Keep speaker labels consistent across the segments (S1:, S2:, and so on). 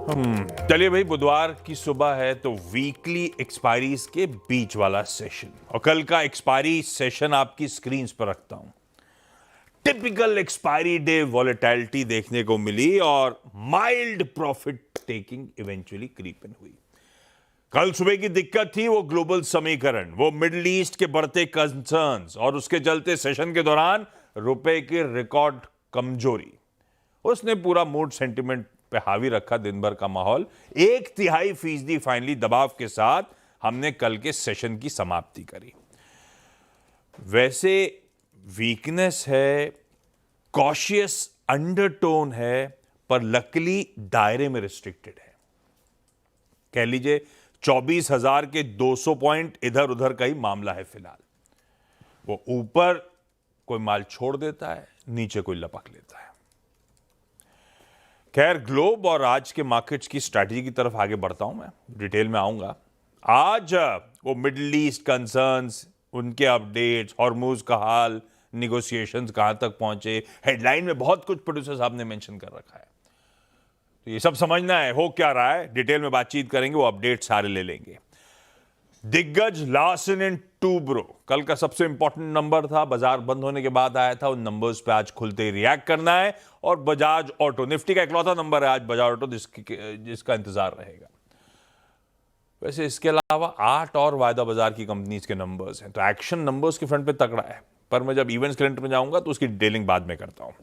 S1: चलिए भाई, बुधवार की सुबह है तो वीकली एक्सपायरीज के बीच वाला सेशन और कल का एक्सपायरी सेशन आपकी स्क्रीन पर रखता हूं। टिपिकल एक्सपायरी डे वॉलेटिलिटी देखने को मिली और mild profit taking eventually creep in हुई। कल सुबह की दिक्कत थी वो ग्लोबल समीकरण, वो मिडिल ईस्ट के बढ़ते कंसर्न्स और उसके चलते सेशन के दौरान रुपए की रिकॉर्ड कमजोरी, उसने पूरा मूड सेंटिमेंट पे हावी रखा। दिन भर का माहौल 1/3% फाइनली दबाव के साथ हमने कल के सेशन की समाप्ति करी। वैसे वीकनेस है, कॉशियस अंडरटोन है, पर लकीली दायरे में रिस्ट्रिक्टेड है। कह लीजिए 24,000 के 200 पॉइंट इधर उधर का ही मामला है फिलहाल। वो ऊपर कोई माल छोड़ देता है, नीचे कोई लपक लेता है। खैर, ग्लोब और आज के मार्केट्स की स्ट्रैटेजी की तरफ आगे बढ़ता हूं, मैं डिटेल में आऊंगा। आज वो मिडिल ईस्ट कंसर्न्स, उनके अपडेट्स, हॉर्मुज का हाल, निगोशिएशंस कहां तक पहुंचे, हेडलाइन में बहुत कुछ प्रोड्यूसर साहब ने मेंशन कर रखा है। तो ये सब समझना है हो क्या रहा है, डिटेल में बातचीत करेंगे, वो अपडेट सारे ले लेंगे। दिग्गज लार्सन एंड टूब्रो कल का सबसे इंपॉर्टेंट नंबर था, बाजार बंद होने के बाद आया था। उन नंबर्स पे आज खुलते ही रिएक्ट करना है। और बजाज ऑटो, निफ्टी का इकलौता नंबर है आज बजाज ऑटो जिसका इंतजार रहेगा। वैसे इसके अलावा 8 और वायदा बाजार की कंपनीज के नंबर्स हैं, तो एक्शन नंबर्स के फ्रंट पे तगड़ा है। पर मैं जब इवेंट्स कैलेंडर में जाऊंगा तो उसकी डिटेलिंग बाद में करता हूं।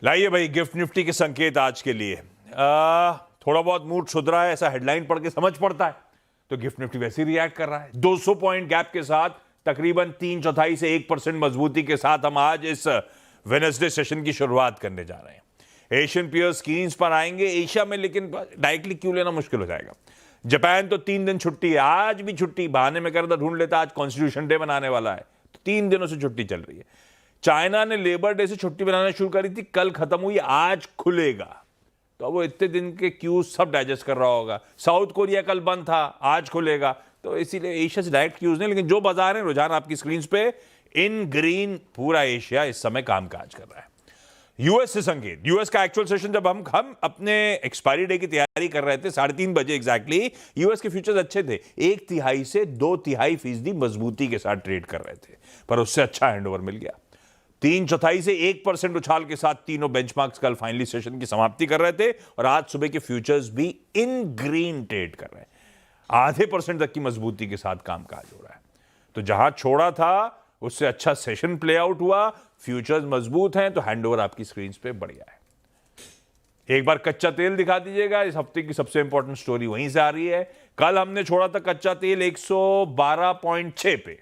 S1: लाइए भाई, गिफ्ट निफ्टी के संकेत आज के लिए। थोड़ा बहुत मूड सुधरा है, ऐसा हेडलाइन पढ़ के समझ पड़ता है। तो गिफ्ट निफ्टी वैसे ही रिएक्ट कर रहा है 200 पॉइंट गैप के साथ, तकरीबन 3/4 से 1% मजबूती के साथ हम आज इस वेडनेसडे सेशन की शुरुआत करने जा रहे हैं। एशियन पीयर्स स्क्रीन्स पर आएंगे। एशिया में लेकिन डायरेक्टली क्यों लेना मुश्किल हो जाएगा। जापान तो 3 दिन छुट्टी है, आज भी छुट्टी, बहाने में कर ढूंढ लेता, आज कॉन्स्टिट्यूशन डे मनाने वाला है, तो 3 दिनों से छुट्टी चल रही है। चाइना ने लेबर डे से छुट्टी बनाना शुरू करी थी, कल खत्म हुई, आज खुलेगा। तो वो इतने दिन के क्यूज सब डाइजेस्ट कर रहा होगा। साउथ कोरिया कल बंद था, आज खुलेगा, तो इसीलिए एशिया से डायरेक्ट क्यूज नहीं, लेकिन जो बाजार है रुझान आपकी स्क्रीन पे इन ग्रीन, पूरा एशिया इस समय कामकाज कर रहा है। यूएस से संकेत, यूएस का एक्चुअल सेशन जब हम अपने एक्सपायरी डे की तैयारी कर रहे थे 3:30 बजे एग्जैक्टली, यूएस के फ्यूचर्स अच्छे थे, 1/3 से 2/3% मजबूती के साथ ट्रेड कर रहे थे, पर उससे अच्छा हैंडओवर मिल गया। 3/4 से 1% उछाल के साथ तीनों बेंचमार्क्स कल फाइनली सेशन की समाप्ति कर रहे थे और आज सुबह के फ्यूचर्स भी इन ग्रीन ट्रेड कर रहे हैं। 0.5% तक की मजबूती के साथ कामकाज हो रहा है। तो जहां छोड़ा था उससे अच्छा सेशन प्ले आउट हुआ, फ्यूचर्स मजबूत हैं, तो हैंडओवर आपकी स्क्रीन पे बढ़िया है। एक बार कच्चा तेल दिखा दीजिएगा, इस हफ्ते की सबसे इंपॉर्टेंट स्टोरी वहीं से आ रही है। कल हमने छोड़ा था कच्चा तेल 112.6 पे,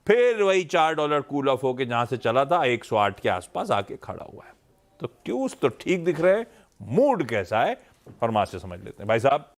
S1: फिर वही $4 कूल ऑफ होके जहां से चला था 108 के आसपास आके खड़ा हुआ है। तो क्यूज तो ठीक दिख रहे हैं, मूड कैसा है फरमाश से समझ लेते हैं। भाई साहब,